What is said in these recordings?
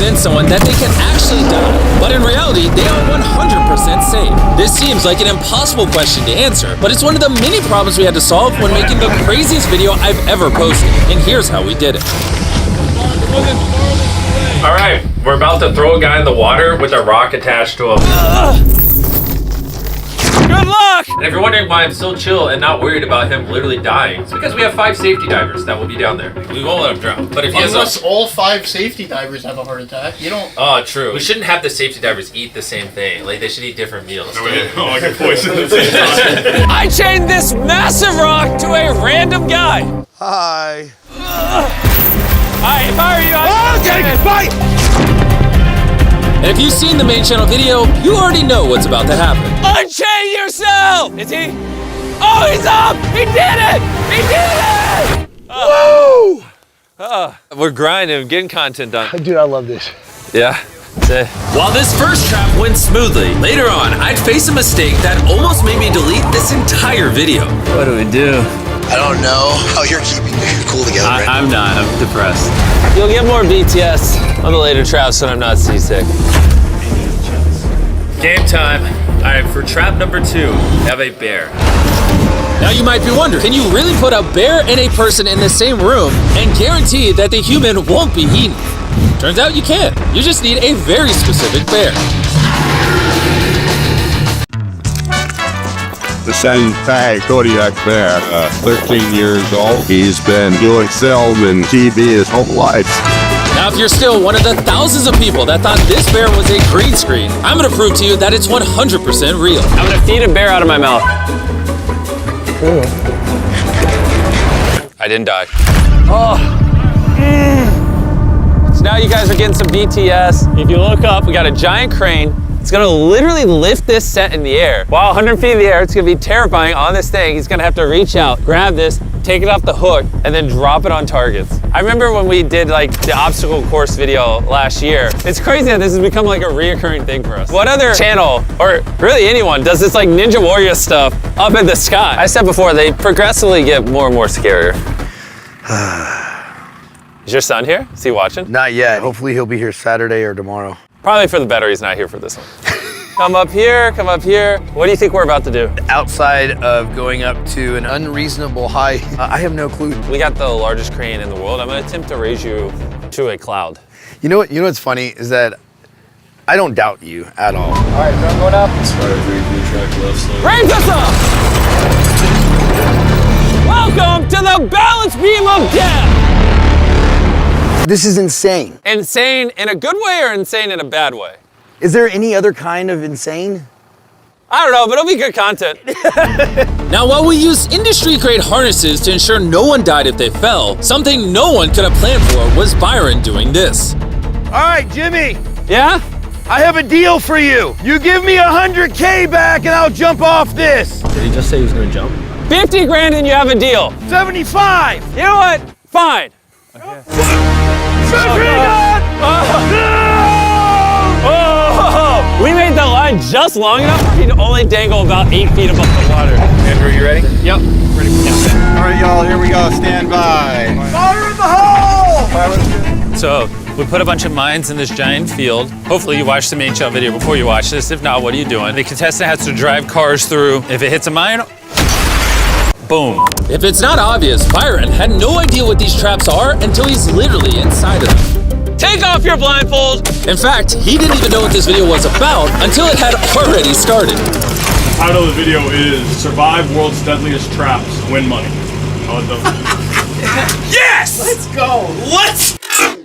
convince someone that they can actually die, but in reality, they are 100% safe. This seems like an impossible question to answer, but it's one of the many problems we had to solve when making the craziest video I've ever posted, and here's how we did it. All right, we're about to throw a guy in the water with a rock attached to him. Good luck! And if you're wondering why I'm so chill and not worried about him literally dying, it's because we have 5 safety divers that will be down there. We won't let him drown. But if he has Unless all 5 safety divers have a heart attack, you don't... Oh, true. We shouldn't have the safety divers eat the same thing. Like, they should eat different meals. I can poison the same time. I chained this massive rock to a random guy. Hi. If I were you, I'd Fight! And if you've seen the main channel video, you already know what's about to happen. unchain yourself! Is he? Oh, he's up! He did it! He did it! Woo! We're grinding, getting content done. Dude, I love this. Yeah. While this first trap went smoothly, later on, I'd face a mistake that almost made me delete this entire video. What do we do? I don't know how you're keeping it cool together. I'm not. I'm depressed. You'll get more BTS on the later traps when I'm not seasick. Game time. All right, for trap number 2, we have a bear. Now you might be wondering, can you really put a bear and a person in the same room and guarantee that the human won't be eaten? Turns out you can. You just need a very specific bear. The Shanghai Kodiak bear, 13 years old. He's been doing film and TV his whole life. Now, if you're still one of the thousands of people that thought this bear was a green screen, I'm gonna prove to you that it's 100% real. I'm gonna feed a bear out of my mouth. I didn't die. So now you guys are getting some BTS. If you look up, we got a giant crane. It's gonna literally lift this set in the air. Wow, 100 feet in the air, it's gonna be terrifying on this thing. He's gonna have to reach out, grab this, take it off the hook, and then drop it on targets. I remember when we did like the obstacle course video last year. It's crazy that this has become like a reoccurring thing for us. What other channel, or really anyone, does this like Ninja Warrior stuff up in the sky? I said before, they progressively get more and more scarier. Is your son here? Is he watching? Not yet. Hopefully he'll be here Saturday or tomorrow. Probably for the better he's not here for this one. Come up here, come up here. What do you think we're about to do? Outside of going up to an unreasonable height, I have no clue. We got the largest crane in the world. I'm gonna attempt to raise you to a cloud. You know what's funny is that I don't doubt you at all. Raise us up! Welcome to the balance beam of death! This is insane. Insane in a good way or insane in a bad way? Is there any other kind of insane? I don't know, but it'll be good content. Now, while we used industry-grade harnesses to ensure no one died if they fell, something no one could have planned for was Byron doing this. All right, Jimmy, Yeah? I have a deal for you. You give me 100K back and I'll jump off this. Did he just say he was gonna jump? 50 grand and you have a deal. 75. You know what? Fine. We made the line just long enough for you to only dangle about 8 feet above the water. Andrew, you ready? Yep. Ready for countdown. All right, y'all, here we go. Stand by. Fire in the hole! So we put a bunch of mines in this giant field. Hopefully you watched the main channel video before you watch this. If not, what are you doing? The contestant has to drive cars through. If it hits a mine, boom. If it's not obvious, Byron had no idea what these traps are until he's literally inside of them. Take off your blindfold. In fact, he didn't even know what this video was about until it had already started. The title of the video is Survive World's Deadliest Traps, Win Money. Yes! Let's go. Let's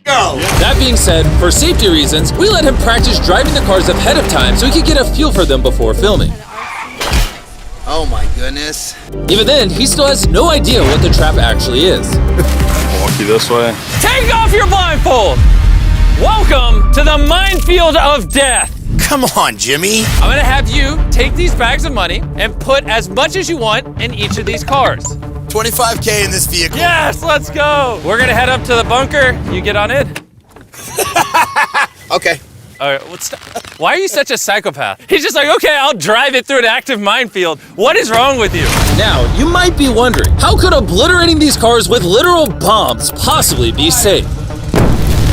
go. That being said, for safety reasons, we let him practice driving the cars ahead of time so he could get a feel for them before filming. Oh my goodness. Even then, he still has no idea what the trap actually is. Walk you this way. Take off your blindfold. Welcome to the minefield of death. Come on, Jimmy. I'm gonna have you take these bags of money and put as much as you want in each of these cars. 25K in this vehicle. Yes, let's go. We're gonna head up to the bunker. You get on it. Okay. All right, why are you such a psychopath? He's just like, okay, I'll drive it through an active minefield. What is wrong with you? Now, you might be wondering, how could obliterating these cars with literal bombs possibly be safe?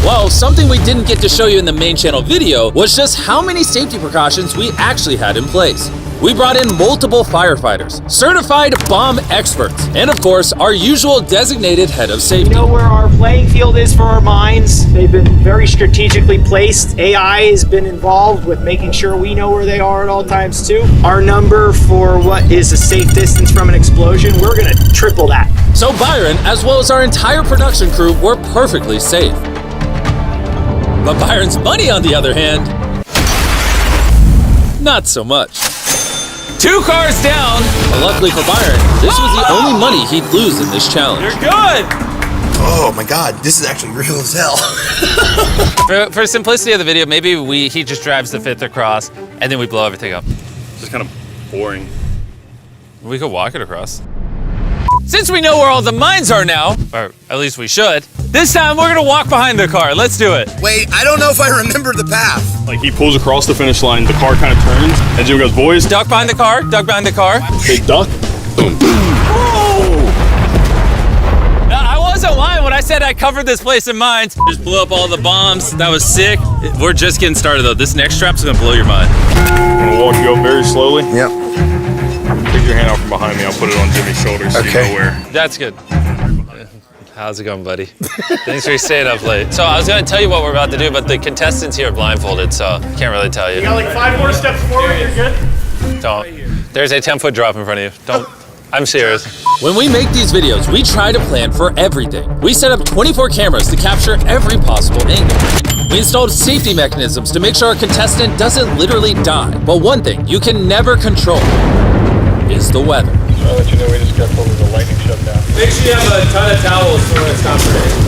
Well, something we didn't get to show you in the main channel video was just how many safety precautions we actually had in place. We brought in multiple firefighters, certified bomb experts, and of course, our usual designated head of safety. We know where our playing field is for our mines. They've been very strategically placed. AI has been involved with making sure we know where they are at all times too. Our number for what is a safe distance from an explosion, we're gonna triple that. So Byron, as well as our entire production crew, were perfectly safe. But Byron's money, on the other hand, not so much. 2 cars down. But luckily for Byron, this was the only money he'd lose in this challenge. You're good. Oh my God, this is actually real as hell. For simplicity of the video, maybe he just drives the 5th across and then we blow everything up. It's kind of boring. We could walk it across. Since we know where all the mines are now, or at least we should, this time we're gonna walk behind the car. Let's do it. Wait, I don't know if I remember the path. Like he pulls across the finish line, the car kind of turns, and Jimmy goes, boys, Duck behind the car, duck behind the car. hey, duck. Boom. I wasn't lying when I said I covered this place in mines. Just blew up all the bombs. That was sick. We're just getting started though. This next strap's gonna blow your mind. I'm gonna walk you up very slowly. Yep. Take your hand out from behind me. I'll put it on Jimmy's shoulder so you know where. That's good. How's it going, buddy? Thanks for staying up late. So I was gonna tell you what we're about to do, but the contestants here are blindfolded, so can't really tell you. You got like 5 more steps forward, you're good? Don't. There's a 10-foot drop in front of you. Don't. I'm serious. When we make these videos, we try to plan for everything. We set up 24 cameras to capture every possible angle. We installed safety mechanisms to make sure our contestant doesn't literally die. But one thing you can never control is the weather. I'll let you know we just got over the lightning shutdown. Make sure you have a ton of towels for when it's not raining.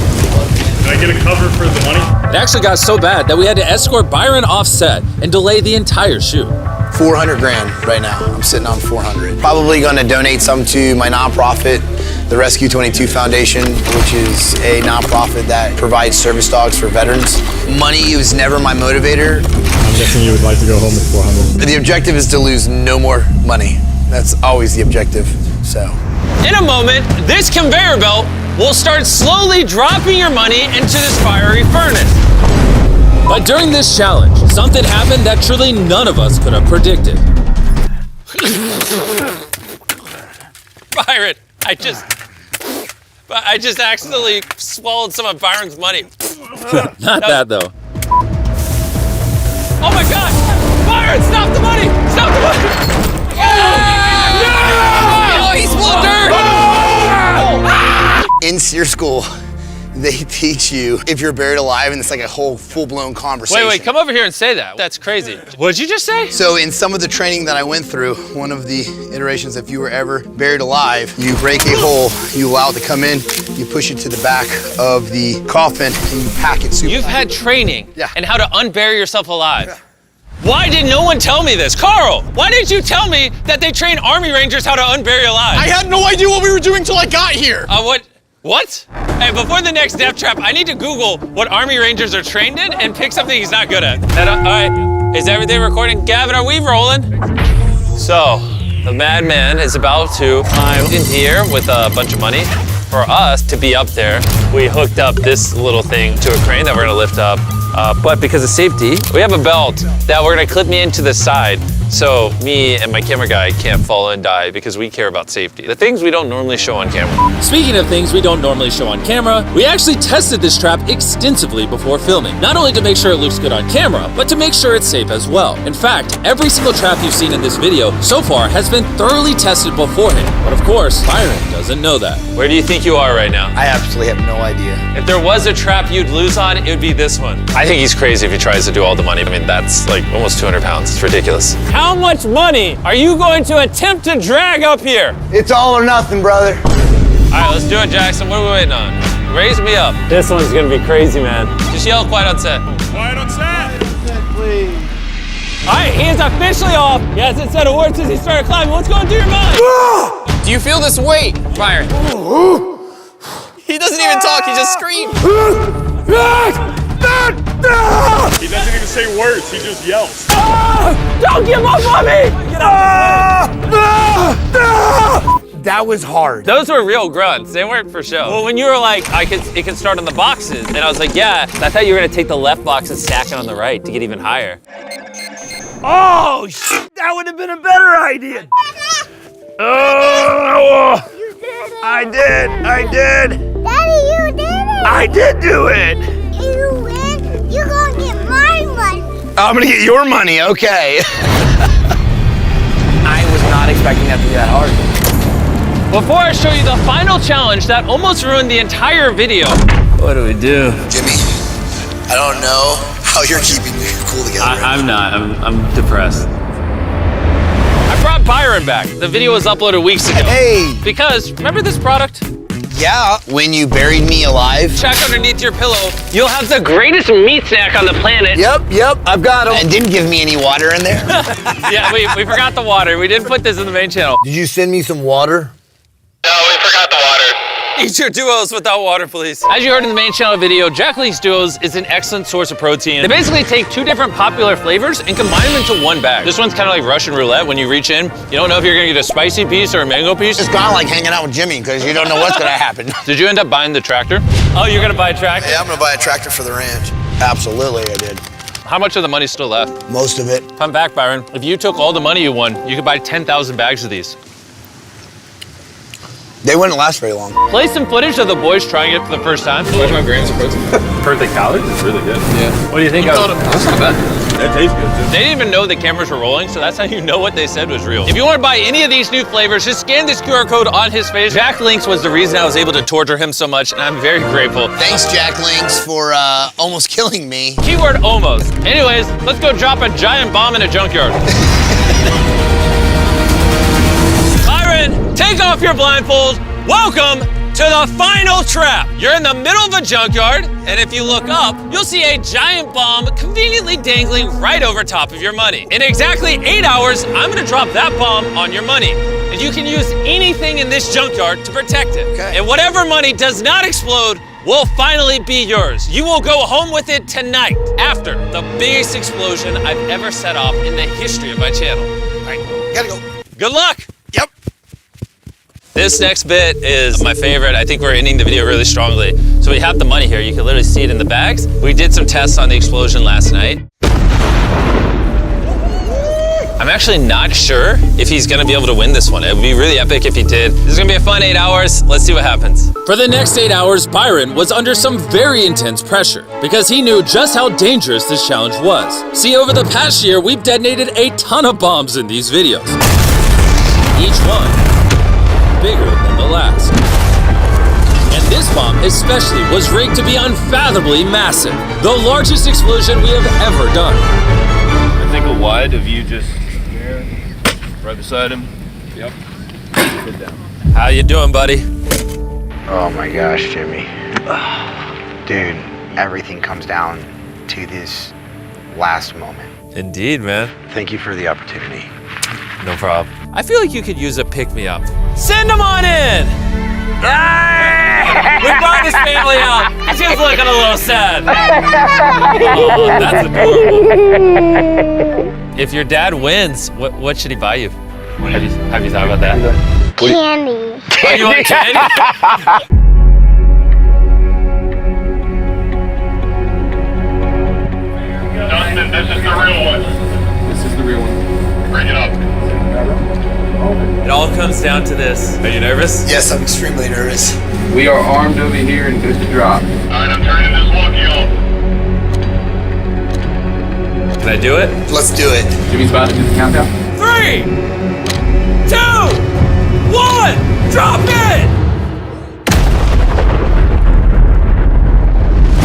Can I get a cover for the money? It actually got so bad that we had to escort Byron off set and delay the entire shoot. 400 grand right now. I'm sitting on 400. Probably gonna donate some to my nonprofit, the Rescue 22 Foundation, which is a nonprofit that provides service dogs for veterans. Money was never my motivator. I'm guessing you would like to go home with 400. The objective is to lose no more money. That's always the objective, so. In a moment, this conveyor belt will start slowly dropping your money into this fiery furnace. But during this challenge, something happened that truly none of us could have predicted. Byron, I just accidentally swallowed some of Byron's money. Not that though. Oh my God! Byron, stop the money! Stop the money! Oh, he's full of dirt! In SEER school, they teach you if you're buried alive, and it's like a whole full-blown conversation. Wait, come over here and say that. That's crazy. What did you just say? So in some of the training that I went through, one of the iterations, if you were ever buried alive, you break a hole, you allow it to come in, you push it to the back of the coffin, and you pack it super. You've had training Yeah. and how to unbury yourself alive. Why did no one tell me this? Carl, why didn't you tell me that they train Army Rangers how to unbury alive? I had no idea what we were doing till I got here. What? Hey, before the next death trap, I need to Google what Army Rangers are trained in and pick something he's not good at. All right, is everything recording? Gavin, are we rolling? So, the madman is about to climb in here with a bunch of money. For us to be up there, we hooked up this little thing to a crane that we're gonna lift up. But because of safety, we have a belt that we're gonna clip me into the side so me and my camera guy can't fall and die because we care about safety. The things we don't normally show on camera. Speaking of things we don't normally show on camera, we actually tested this trap extensively before filming. Not only to make sure it looks good on camera, but to make sure it's safe as well. In fact, every single trap you've seen in this video so far has been thoroughly tested beforehand. But of course, Byron doesn't know that. Where do you think you are right now? I absolutely have no idea. If there was a trap you'd lose on, it would be this one. I think he's crazy if he tries to do all the money. I mean, that's like almost 200 pounds. It's ridiculous. How much money are you going to attempt to drag up here? It's all or nothing, brother. All right, let's do it, Jackson. What are we waiting on? Raise me up. This one's gonna be crazy, man. Just yell quiet on set. Quiet on set. Please. All right, he is officially off. He hasn't said a word since he started climbing. What's going through your mind? Do you feel this weight, Byron? He doesn't even talk, he just screams. He doesn't even say words, he just yells. Don't give up on me! Get up! That was hard. Those were real grunts. They weren't for show. Well, when you were like, it can start on the boxes, and I was like, yeah. I thought you were gonna take the left box and stack it on the right to get even higher. Oh, shit, that would have been a better idea. Oh, You did it. I did. Daddy, you did it. I did do it. You win. You're gonna get my money. I'm gonna get your money, okay. I was not expecting that to be that hard. Before I show you the final challenge that almost ruined the entire video. What do we do? Jimmy, I don't know how you're keeping your cool together. I'm not. I'm depressed. I brought Byron back. The video was uploaded weeks ago. Hey. Because, remember this product? Yeah, when you buried me alive. Check underneath your pillow. You'll have the greatest meat snack on the planet. Yep, I've got him. And didn't give me any water in there. Yeah, we forgot the water. We didn't put this in the main channel. Did you send me some water? No, we forgot the water. Eat your duos without water, please. As you heard in the main channel video, Jack Link's Duos is an excellent source of protein. They basically take 2 different popular flavors and combine them into one bag. This one's kind of like Russian roulette. When you reach in, you don't know if you're gonna get a spicy piece or a mango piece. It's kind of like hanging out with Jimmy because you don't know what's gonna happen. Did you end up buying the tractor? Oh, you're gonna buy a tractor? Yeah, I'm gonna buy a tractor for the ranch. Absolutely, I did. How much of the money's still left? Most of it. Fun fact, Byron, if you took all the money you won, you could buy 10,000 bags of these. They wouldn't last very long. Play some footage of the boys trying it for the first time. 25 grams of protein. Perfect calories. It's really good. Yeah. What do you think of it? That's not bad. That tastes good too. They didn't even know the cameras were rolling, so that's how you know what they said was real. If you want to buy any of these new flavors, just scan this QR code on his face. Jack Links was the reason I was able to torture him so much, and I'm very grateful. Thanks, Jack Links, for almost killing me. Keyword almost. Anyways, let's go drop a giant bomb in a junkyard. Byron, take off your blindfold. Welcome to the final trap. You're in the middle of a junkyard, and if you look up, you'll see a giant bomb conveniently dangling right over top of your money. In exactly 8 hours, I'm gonna drop that bomb on your money. And you can use anything in this junkyard to protect it. Okay. And whatever money does not explode will finally be yours. You will go home with it tonight after the biggest explosion I've ever set off in the history of my channel. All right, Gotta go. good luck. Yep. This next bit is my favorite. I think we're ending the video really strongly. So we have the money here. You can literally see it in the bags. We did some tests on the explosion last night. I'm actually not sure if he's gonna be able to win this one. It would be really epic if he did. This is gonna be a fun 8 hours. Let's see what happens. For the next 8 hours, Byron was under some very intense pressure because he knew just how dangerous this challenge was. See, over the past year, we've detonated a ton of bombs in these videos. Each one bigger than the last. And this bomb especially was rigged to be unfathomably massive, the largest explosion we have ever done. I think a wide of you just there, right beside him. Yep. Sit down. How you doing, buddy? Oh my gosh, Jimmy. Dude, everything comes down to this last moment. Indeed, man. Thank you for the opportunity. No problem. I feel like you could use a pick-me-up. Send him on in! We brought his family out. She's looking a little sad. Oh, that's adorable. If your dad wins, what should he buy you? Have you thought about that? Candy. Oh, you want candy? Dustin, this is the real one. This is the real one. Bring it up. It all comes down to this. Are you nervous? Yes, I'm extremely nervous. We are armed over here and good to drop. Alright, I'm turning this walkie off. Can I do it? Let's do it. Jimmy's about to do the countdown. 3, 2, 1, drop it!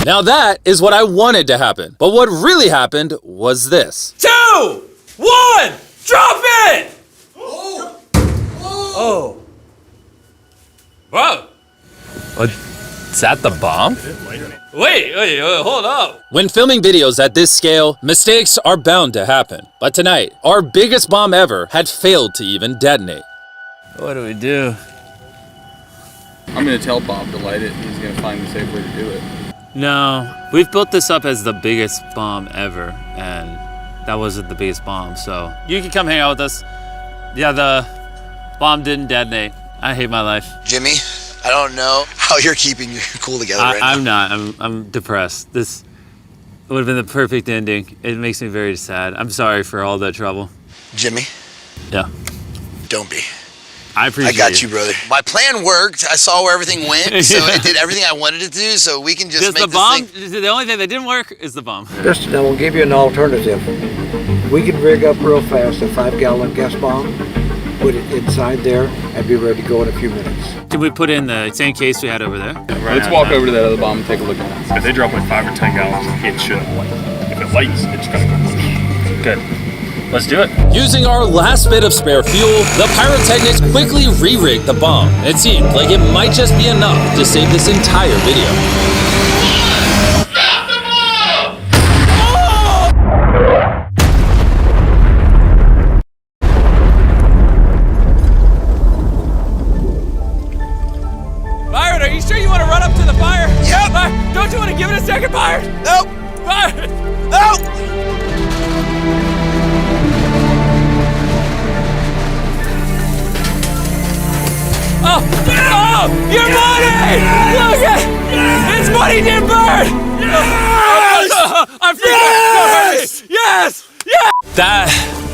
Now that is what I wanted to happen. But what really happened was this. 2, 1, drop it! Oh. Whoa. Is that the bomb? Wait, hold up. When filming videos at this scale, mistakes are bound to happen. But tonight, our biggest bomb ever had failed to even detonate. What do we do? I'm gonna tell Bob to light it. He's gonna find the safe way to do it. No, we've built this up as the biggest bomb ever, and that wasn't the biggest bomb, so you can come hang out with us. Yeah, the bomb didn't detonate. I hate my life. Jimmy, I don't know how you're keeping your cool together right now. I'm not. I'm depressed. This would have been the perfect ending. It makes me very sad. I'm sorry for all that trouble. Jimmy? Yeah. Don't be. I appreciate it. I got you, brother. My plan worked. I saw where everything went, so it did everything I wanted it to do, so we can just make the this bomb, thing. The only thing that didn't work is the bomb. Just, we'll give you an alternative. We can rig up real fast a 5-gallon gas bomb, put it inside there, and be ready to go in a few minutes. Can we put in the same case we had over there? Let's walk over to that other bomb and take a look at it. If they drop like 5 or 10 gallons, it shouldn't light. If it lights, it's gonna go. Good. Let's do it. Using our last bit of spare fuel, the pyrotechnics quickly re-rigged the bomb. It seemed like it might just be enough to save this entire video. Byron, are you sure you want to run up to the fire? Yep. Don't you want to give it a second, Byron? Nope. Byron! Nope! Oh, your money! Look at it's money didn't burn! Yes! I'm freaking yes! Yes! That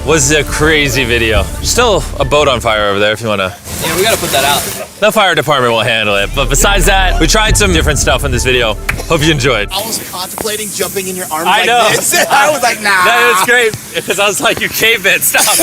was a crazy video. Still a boat on fire over there if you want to. Yeah, we gotta put that out. The fire department will handle it. But besides that, we tried some different stuff in this video. Hope you enjoyed. I was contemplating jumping in your arms I like know. this. I was like, nah. That is great because I was like, you caveman, stop.